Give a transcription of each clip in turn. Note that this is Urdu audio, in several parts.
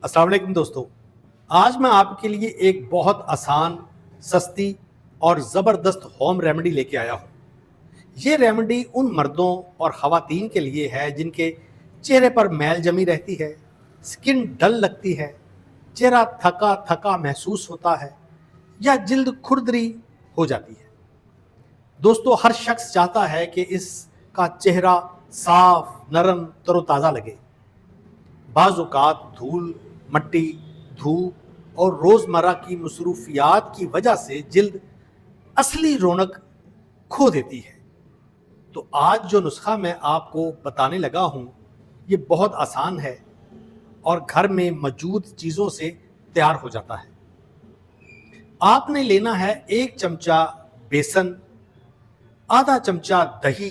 السلام علیکم دوستو، آج میں آپ کے لیے ایک بہت آسان، سستی اور زبردست ہوم ریمیڈی لے کے آیا ہوں۔ یہ ریمیڈی ان مردوں اور خواتین کے لیے ہے جن کے چہرے پر میل جمی رہتی ہے، سکن ڈل لگتی ہے، چہرہ تھکا تھکا محسوس ہوتا ہے یا جلد کھردری ہو جاتی ہے۔ دوستو، ہر شخص چاہتا ہے کہ اس کا چہرہ صاف، نرم، تر و تازہ لگے۔ بعض اوقات دھول، مٹی، دھوپ اور روزمرہ کی مصروفیات کی وجہ سے جلد اصلی رونق کھو دیتی ہے۔ تو آج جو نسخہ میں آپ کو بتانے لگا ہوں یہ بہت آسان ہے اور گھر میں موجود چیزوں سے تیار ہو جاتا ہے۔ آپ نے لینا ہے 1 چمچہ بیسن، آدھا چمچہ دہی،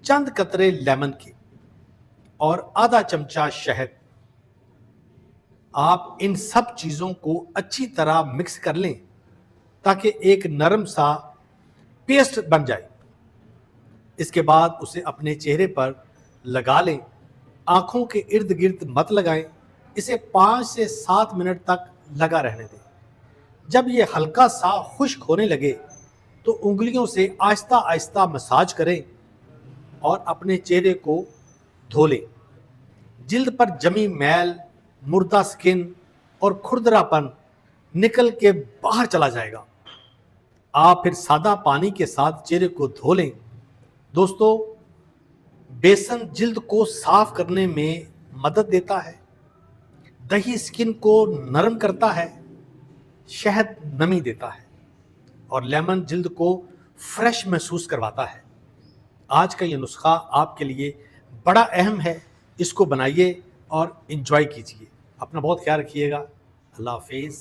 چند قطرے لیمن کے اور آدھا چمچہ شہد۔ آپ ان سب چیزوں کو اچھی طرح مکس کر لیں تاکہ ایک نرم سا پیسٹ بن جائے۔ اس کے بعد اسے اپنے چہرے پر لگا لیں، آنکھوں کے ارد گرد مت لگائیں، اسے 5 سے 7 منٹ تک لگا رہنے دیں۔ جب یہ ہلکا سا خشک ہونے لگے تو انگلیوں سے آہستہ آہستہ مساج کریں اور اپنے چہرے کو دھو لیں۔ جلد پر جمی میل، مردہ سکن اور کھردرا پن نکل کے باہر چلا جائے گا۔ آپ پھر سادہ پانی کے ساتھ چہرے کو دھو لیں۔ دوستو، بیسن جلد کو صاف کرنے میں مدد دیتا ہے، دہی سکن کو نرم کرتا ہے، شہد نمی دیتا ہے اور لیمن جلد کو فریش محسوس کرواتا ہے۔ آج کا یہ نسخہ آپ کے لیے بڑا اہم ہے، اس کو بنائیے اور انجوائے کیجیے۔ اپنا بہت خیال رکھیے گا۔ اللہ حافظ۔